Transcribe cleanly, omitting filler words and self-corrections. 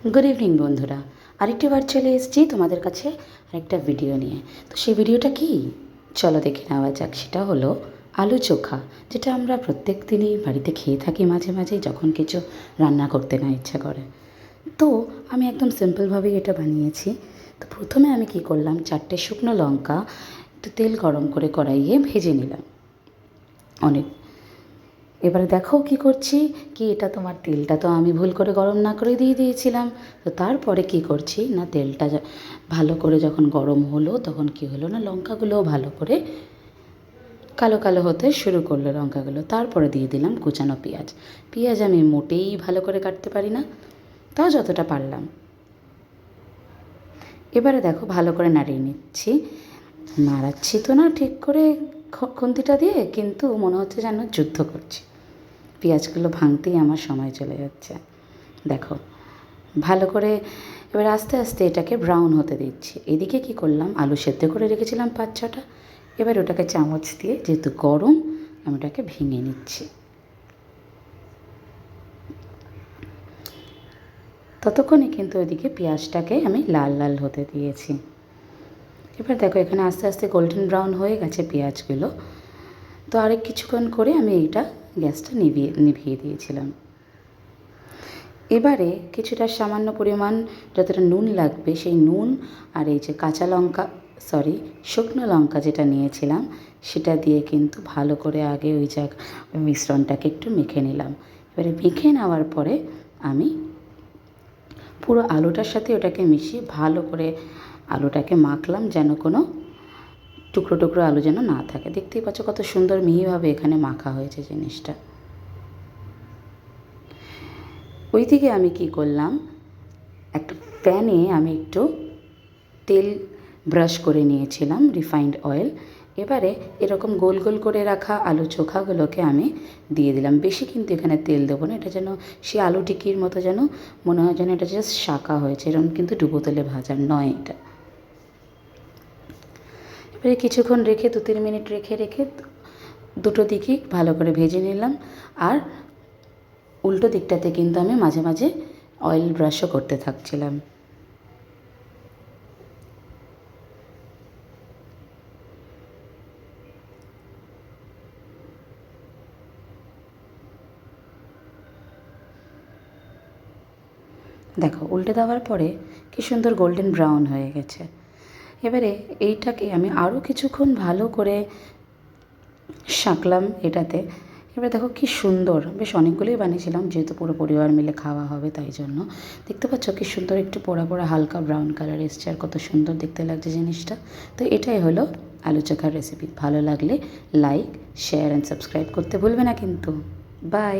Good evening বন্ধুরা। আরেকটি বার চলে এসেছি তোমাদের কাছে আরেকটা ভিডিও নিয়ে। তো সেই ভিডিওটা কি, চলো দেখে নেওয়া যাক। সেটা হলো আলু চোখা, যেটা আমরা প্রত্যেক দিনই বাড়িতে খেয়ে থাকি মাঝে মাঝে যখন কিছু রান্না করতে না ইচ্ছা করে। তো আমি একদম সিম্পলভাবেই এটা বানিয়েছি। তো প্রথমে আমি কি করলাম, 4টে শুকনো লঙ্কা একটু তেল গরম করে কড়াইয়ে ভেজে নিলাম অনেক। এবারে দেখো কি করছি, কি এটা তোমার তেলটা তো আমি ভুল করে গরম না করে দিয়ে দিয়েছিলাম। তো তারপরে কি করছি না, তেলটা ভালো করে যখন গরম হলো তখন কি হলো না, লঙ্কাগুলোও ভালো করে কালো কালো হতে শুরু করলো লঙ্কাগুলো। তারপরে দিয়ে দিলাম কুচানো পেঁয়াজ। পেঁয়াজ আমি মোটেই ভালো করে কাটতে পারি না, তাও যতটা পারলাম। এবারে দেখো ভালো করে নাড়িয়ে নিচ্ছি। নাড়াচ্ছি তো না ঠিক করে খুন্তিটা দিয়ে, কিন্তু মনে হচ্ছে যেন যুদ্ধ করছি। পেঁয়াজগুলো ভাঙতেই আমার সময় চলে যাচ্ছে। দেখো ভালো করে এবার আস্তে আস্তে এটাকে ব্রাউন হতে দিচ্ছি। এদিকে কি করলাম, আলু সেদ্ধ করে রেখেছিলাম 5-6টা। এবার ওটাকে চামচ দিয়ে, যেহেতু গরম, আমি ওটাকে ভেঙে নিচ্ছি। ততক্ষণে কিন্তু ওইদিকে পেঁয়াজটাকে আমি লাল লাল হতে দিয়েছি। এবার দেখো এখানে আস্তে আস্তে গোল্ডেন ব্রাউন হয়ে গেছে পেঁয়াজগুলো। তো আরেক কিছুক্ষণ করে আমি এইটা গ্যাসটা নিভিয়ে দিয়েছিলাম। এবারে কিছুটা সামান্য পরিমাণ যতটা নুন লাগবে সেই নুন আর এই যে কাঁচা লঙ্কা, শুকনো লঙ্কা যেটা নিয়েছিলাম সেটা দিয়ে কিন্তু ভালো করে আগে ওই মিশ্রণটাকে একটু মেখে নিলাম। এবারে মেখে নেওয়ার পরে আমি পুরো আলুটার সাথে ওটাকে মিশিয়ে ভালো করে আলুটাকে মাখলাম, যেন কোনো টুকরো টুকরো আলু যেন না থাকে। দেখতেই পাচ্ছ কত সুন্দর মিহিভাবে এখানে মাখা হয়েছে জিনিসটা। ওইদিকে আমি কি করলাম, একটা প্যানে আমি একটু তেল ব্রাশ করে নিয়েছিলাম, রিফাইন্ড অয়েল। এবারে এরকম গোল গোল করে রাখা আলু চোখাগুলোকে আমি দিয়ে দিলাম। বেশি কিন্তু এখানে তেল দেবো না, এটা যেন সে আলু টিকির মতো যেন মনে হয় যেন এটা জাস্ট শাঁকা হয়েছে, এরকম কিন্তু ডুবো তেলে ভাজার নয় এটা। এবারে কিছুক্ষণ রেখে 2-3 মিনিট রেখে দুটো দিকই ভালো করে ভেজে নিলাম। আর উল্টো দিকটাতে কিন্তু আমি মাঝে মাঝে অয়েল ব্রাশও করতে থাকছিলাম। দেখো উল্টে দেওয়ার পরে কী সুন্দর গোল্ডেন ব্রাউন হয়ে গেছে। এবারে এইটাকে আমি আরও কিছুক্ষণ ভালো করে শাঁকলাম এটাতে। এবারে দেখো কী সুন্দর, বেশ অনেকগুলোই বানিয়েছিলাম যেহেতু পুরো পরিবার মিলে খাওয়া হবে, তাই জন্য দেখতে পাচ্ছ কী সুন্দর একটু পোড়া পোড়া হালকা ব্রাউন কালার এসছে, আর কত সুন্দর দেখতে লাগছে জিনিসটা। তো এটাই হলো আলু চোখার রেসিপি। ভালো লাগলে লাইক, শেয়ার অ্যান্ড সাবস্ক্রাইব করতে ভুলবে না কিন্তু। বাই।